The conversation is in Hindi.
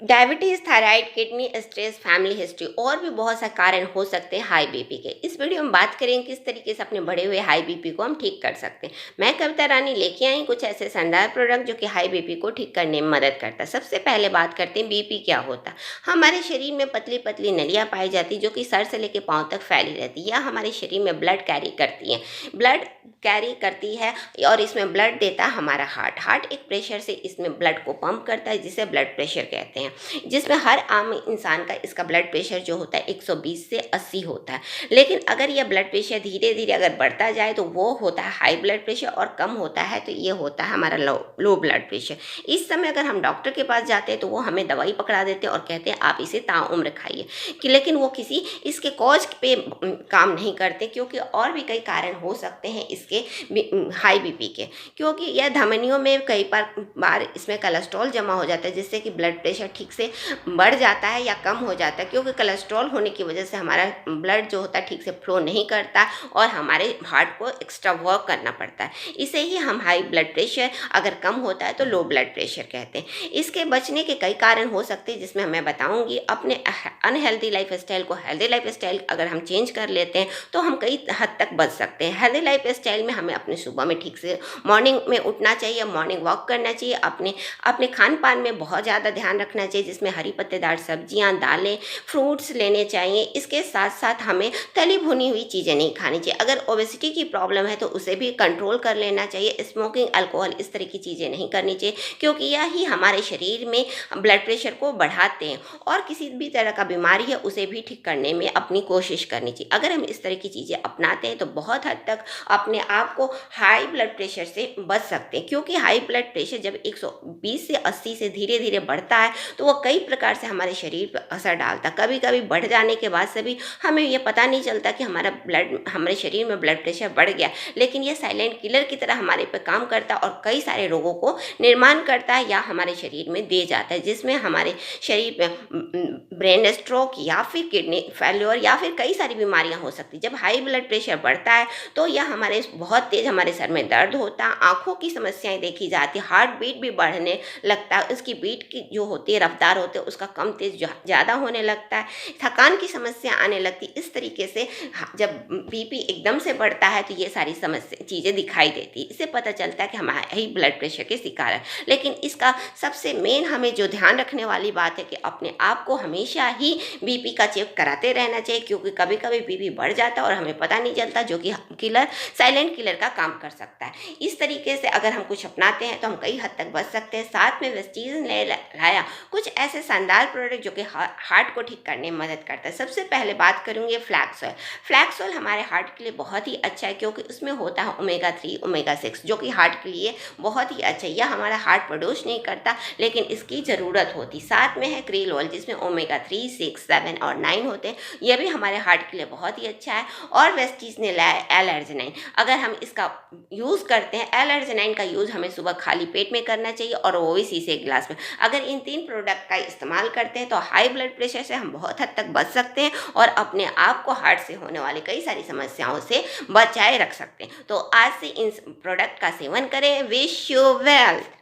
Diabetes, thyroid, kidney stress, family history और भी बहुत से कारण हो सकते हैं हाई बीपी के। इस वीडियो में बात करेंगे किस तरीके से अपने बढ़े हुए हाई बीपी को हम ठीक कर सकते हैं। मैं कविता रानी लेके आई कुछ ऐसे शानदार प्रोडक्ट जो कि हाई बीपी को ठीक करने में मदद करता है। सबसे पहले बात करते हैं बीपी क्या होता है। हमारे शरीर में पतली पतली नलियाँ पाई जाती जो कि सर से लेकर पाँव तक फैली रहती है या हमारे शरीर में ब्लड कैरी करती हैं। ब्लड कैरी करती है और इसमें ब्लड देता है हमारा हार्ट एक प्रेशर से इसमें ब्लड को पंप करता है जिसे ब्लड प्रेशर कहते हैं, जिसमें हर आम इंसान का इसका ब्लड प्रेशर जो होता है 120 से 80 होता है। लेकिन अगर यह ब्लड प्रेशर धीरे धीरे अगर बढ़ता जाए तो वो होता है हाई ब्लड प्रेशर और कम होता है तो ये होता है हमारा लो ब्लड प्रेशर। इस समय अगर हम डॉक्टर के पास जाते हैं तो वो हमें दवाई पकड़ा देते हैं और कहते हैं आप इसे ताउम्र खाइए कि, लेकिन वो किसी इसके कॉज पे काम नहीं करते क्योंकि और भी कई कारण हो सकते हैं इसके हाई बीपी के, क्योंकि यह धमनियों में कई बार इसमें कोलेस्ट्रॉल जमा हो जाता है जिससे कि ब्लड प्रेशर ठीक से बढ़ जाता है या कम हो जाता है, क्योंकि कोलेस्ट्रॉल होने की वजह से हमारा ब्लड जो होता है ठीक से फ्लो नहीं करता और हमारे हार्ट को एक्स्ट्रा वर्क करना पड़ता है। इसे ही हम हाई ब्लड प्रेशर अगर कम होता है तो लो ब्लड प्रेशर कहते हैं। इसके बचने के कई कारण हो सकते हैं जिसमें मैं बताऊंगी। अपने अनहेल्दी लाइफ स्टाइल को हेल्दी लाइफ स्टाइल अगर हम चेंज कर लेते हैं तो हम कई हद तक बच सकते हैं। हेल्दी लाइफ स्टाइल में हमें अपने सुबह में ठीक से मॉर्निंग में उठना चाहिए, मॉर्निंग वॉक करना चाहिए, अपने खान पान में बहुत ज़्यादा ध्यान रखना चाहिए जिसमें हरी पत्तेदार सब्जियां, दालें, फ्रूट्स लेने चाहिए। इसके साथ साथ हमें तली भुनी हुई चीज़ें नहीं खानी चाहिए। अगर ओबेसिटी की प्रॉब्लम है तो उसे भी कंट्रोल कर लेना चाहिए। स्मोकिंग, अल्कोहल इस तरह की चीज़ें नहीं करनी चाहिए क्योंकि यही हमारे शरीर में ब्लड प्रेशर को बढ़ाते हैं और किसी भी तरह का बीमारी है उसे भी ठीक करने में अपनी कोशिश करनी चाहिए। अगर हम इस तरह की चीज़ें अपनाते हैं तो बहुत हद तक अपने आप को हाई ब्लड प्रेशर से बच सकते हैं, क्योंकि हाई ब्लड प्रेशर जब 120 से 80 से धीरे धीरे बढ़ता है तो वो कई प्रकार से हमारे शरीर पर असर डालता। कभी कभी बढ़ जाने के बाद से भी हमें ये पता नहीं चलता कि हमारे शरीर में ब्लड प्रेशर बढ़ गया, लेकिन ये साइलेंट किलर की तरह हमारे पे काम करता है और कई सारे रोगों को निर्माण करता है या हमारे शरीर में दे जाता है, जिसमें हमारे शरीर में ब्रेन स्ट्रोक या फिर किडनी फेल्योर या फिर कई सारी बीमारियां हो सकती। जब हाई ब्लड प्रेशर बढ़ता है तो यह हमारे बहुत तेज हमारे सर में दर्द होता है, आंखों की समस्याएं देखी जाती, हार्ट बीट भी बढ़ने लगता है, उसकी बीट की जो होती है रफ्तार होते है उसका कम तेज ज़्यादा होने लगता है, थकान की समस्या आने लगती। इस तरीके से जब बीपी एकदम से बढ़ता है तो ये सारी समस्या चीज़ें दिखाई देती। इससे पता चलता है कि हम हाई ब्लड प्रेशर के शिकार है। लेकिन इसका सबसे मेन हमें जो ध्यान रखने वाली बात है कि अपने आप को हमेशा ही बीपी का चेक कराते रहना चाहिए, क्योंकि कभी कभी बीपी बढ़ जाता है और हमें पता नहीं चलता, जो कि साइलेंट किलर का काम कर सकता है। इस तरीके से अगर हम कुछ अपनाते हैं तो हम कई हद तक बच सकते हैं। साथ में वेस्टीज ने लाया कुछ ऐसे शानदार प्रोडक्ट जो कि हार्ट को ठीक करने में मदद करता है। सबसे पहले बात करूँगी फ्लैक्स ऑयल। फ्लैक्स ऑयल हमारे हार्ट के लिए बहुत ही अच्छा है क्योंकि उसमें होता है ओमेगा 3, ओमेगा 6 जो कि हार्ट के लिए बहुत ही अच्छा है। यह हमारा हार्ट प्रोड्यूस नहीं करता लेकिन इसकी ज़रूरत होती। साथ में है क्रील ऑयल जिसमें ओमेगा 3, 6, 7 और 9 होते हैं, यह भी हमारे हार्ट के लिए बहुत ही अच्छा है। और वेस्टीज ने लाया एल-अर्जिनाइन। अगर हम इसका यूज़ करते हैं, एल-अर्जिनाइन का यूज़ हमें सुबह खाली पेट में करना चाहिए और वो भी शीशे के गिलास में। अगर इन 3 प्रोडक्ट का इस्तेमाल करते हैं तो हाई ब्लड प्रेशर से हम बहुत हद तक बच सकते हैं और अपने आप को हार्ट से होने वाली कई सारी समस्याओं से बचाए रख सकते हैं। तो आज से इन प्रोडक्ट का सेवन करें। Wish you wealth.